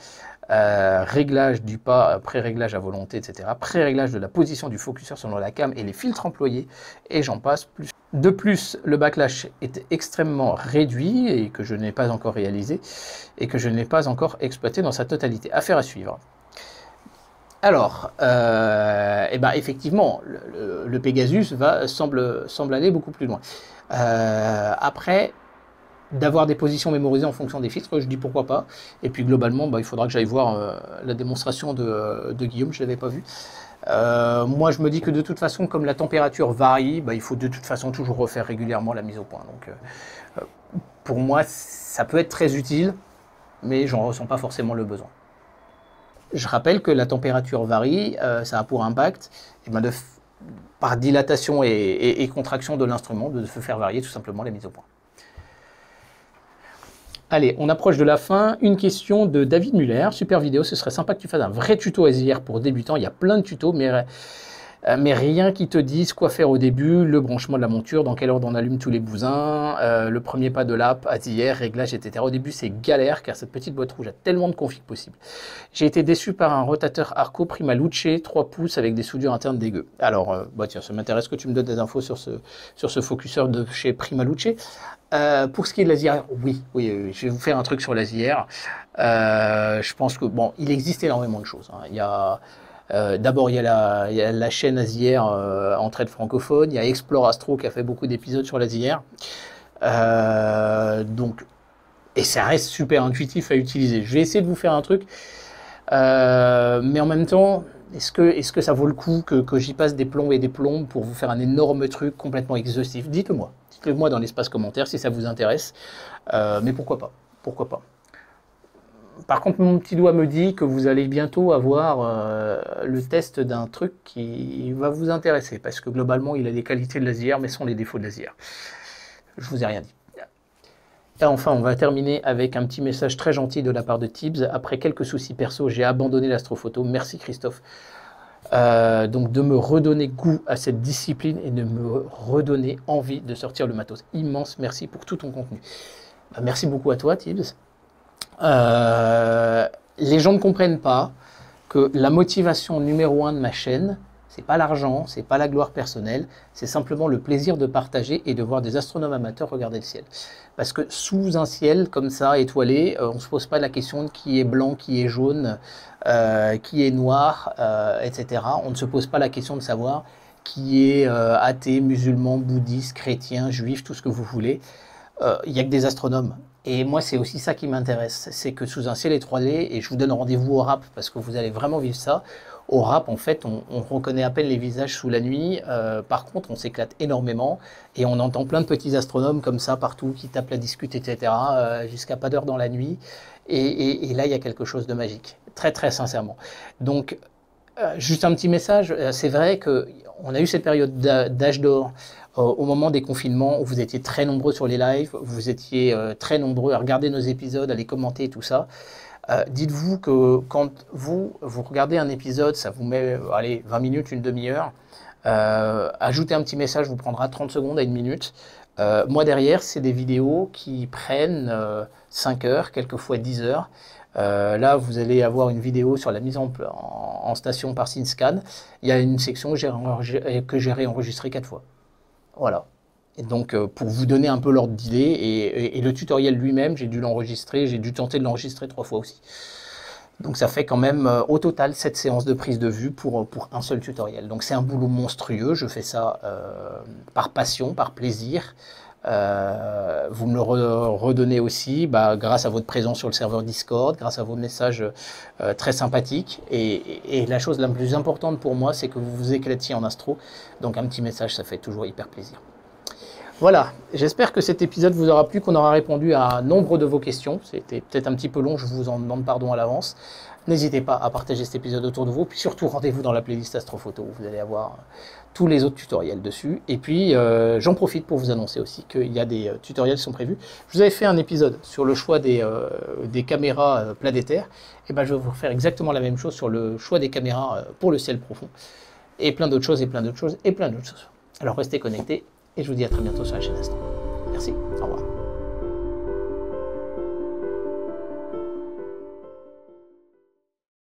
réglage du pas, pré-réglage à volonté, etc. Pré-réglage de la position du focuseur selon la cam et les filtres employés, et j'en passe plus. De plus, le backlash est extrêmement réduit et que je n'ai pas encore réalisé et que je n'ai pas encore exploité dans sa totalité. Affaire à suivre. Alors, ben effectivement, le Pegasus semble aller beaucoup plus loin. Après, d'avoir des positions mémorisées en fonction des filtres, je dis pourquoi pas. Et puis globalement, bah, il faudra que j'aille voir la démonstration de Guillaume, je ne l'avais pas vu. Moi, je me dis que de toute façon, comme la température varie, bah, il faut de toute façon toujours refaire régulièrement la mise au point. Donc, pour moi, ça peut être très utile, mais j'en ressens pas forcément le besoin. Je rappelle que la température varie, ça a pour impact par dilatation et contraction de l'instrument de faire varier tout simplement la mise au point. Allez, on approche de la fin. Une question de David Muller. Super vidéo, ce serait sympa que tu fasses un vrai tuto ASIR pour débutants. Il y a plein de tutos, mais Mais rien qui te dise quoi faire au début, le branchement de la monture, dans quelle ordre on allume tous les bousins, le premier pas de l'app, ASIR, réglage, etc. Au début, c'est galère car cette petite boîte rouge a tellement de configs possibles. J'ai été déçu par un rotateur Arco Primaluce 3 pouces avec des soudures internes dégueu. Alors, tiens, ça m'intéresse que tu me donnes des infos sur ce focuseur de chez Primaluce. Pour ce qui est de l'ASIR, oui, je vais vous faire un truc sur l'ASIR. Je pense que, bon, il existe énormément de choses. Hein. Il y a... D'abord, il y a la chaîne ASIR en trade francophone. Il y a Explore Astro qui a fait beaucoup d'épisodes sur l'ASIR. Et ça reste super intuitif à utiliser. Je vais essayer de vous faire un truc. Mais en même temps, est-ce que ça vaut le coup que j'y passe des plombs et des plombs pour vous faire un énorme truc complètement exhaustif? Dites-le-moi. Dites-le moi dans l'espace commentaire si ça vous intéresse. Mais pourquoi pas? Pourquoi pas? Par contre, mon petit doigt me dit que vous allez bientôt avoir le test d'un truc qui va vous intéresser, parce que globalement, il a les qualités de l'ASIR, mais sont les défauts de l'ASIR. Je vous ai rien dit. Et enfin, on va terminer avec un petit message très gentil de la part de Tibbs. Après quelques soucis perso, j'ai abandonné l'astrophoto. Merci Christophe. Donc de me redonner goût à cette discipline et de me redonner envie de sortir le matos. Immense merci pour tout ton contenu. Merci beaucoup à toi, Tibbs. Les gens ne comprennent pas que la motivation numéro 1 de ma chaîne, c'est pas l'argent, c'est pas la gloire personnelle, c'est simplement le plaisir de partager et de voir des astronomes amateurs regarder le ciel. Parce que sous un ciel comme ça, étoilé, on ne se pose pas la question de qui est blanc, qui est jaune, qui est noir, etc. On ne se pose pas la question de savoir qui est athée, musulman, bouddhiste, chrétien, juif, tout ce que vous voulez. Il n'y a que des astronomes. Et moi, c'est aussi ça qui m'intéresse, c'est que sous un ciel étoilé, et je vous donne rendez-vous au RAP, parce que vous allez vraiment vivre ça, au RAP, en fait, on reconnaît à peine les visages sous la nuit, par contre, on s'éclate énormément, et on entend plein de petits astronomes comme ça, partout, qui tapent la discute, etc., jusqu'à pas d'heure dans la nuit, et là, il y a quelque chose de magique, très très sincèrement. Donc, juste un petit message, c'est vrai qu'on a eu cette période d'âge d'or, au moment des confinements, où vous étiez très nombreux sur les lives, vous étiez très nombreux à regarder nos épisodes, à les commenter et tout ça. Dites-vous que quand vous regardez un épisode, ça vous met 20 minutes, une demi-heure. Ajouter un petit message vous prendra 30 secondes à une minute. Moi derrière, c'est des vidéos qui prennent 5 heures, quelquefois 10 heures. Là, vous allez avoir une vidéo sur la mise en station par SynScan. Il y a une section que j'ai réenregistrée 4 fois. Voilà. Et donc, pour vous donner un peu l'ordre d'idée, et le tutoriel lui-même, j'ai dû l'enregistrer, j'ai dû tenter de l'enregistrer 3 fois aussi. Donc, ça fait quand même, au total, 7 séances de prise de vue pour un seul tutoriel. Donc, c'est un boulot monstrueux. Je fais ça par passion, par plaisir. Vous me le redonnez aussi grâce à votre présence sur le serveur Discord, grâce à vos messages très sympathiques. Et la chose la plus importante pour moi, c'est que vous vous éclatiez en astro. Donc un petit message, ça fait toujours hyper plaisir. Voilà, j'espère que cet épisode vous aura plu, qu'on aura répondu à nombre de vos questions. C'était peut-être un petit peu long, je vous en demande pardon à l'avance. N'hésitez pas à partager cet épisode autour de vous. Puis surtout, rendez-vous dans la playlist Astrophoto, où vous allez avoir tous les autres tutoriels dessus. Et puis, j'en profite pour vous annoncer aussi qu'il y a des tutoriels qui sont prévus. Je vous avais fait un épisode sur le choix des caméras planétaires. Et ben, je vais vous refaire exactement la même chose sur le choix des caméras pour le ciel profond. Et plein d'autres choses, et plein d'autres choses, et plein d'autres choses. Alors, restez connectés, et je vous dis à très bientôt sur la chaîne Astro. Merci, au revoir.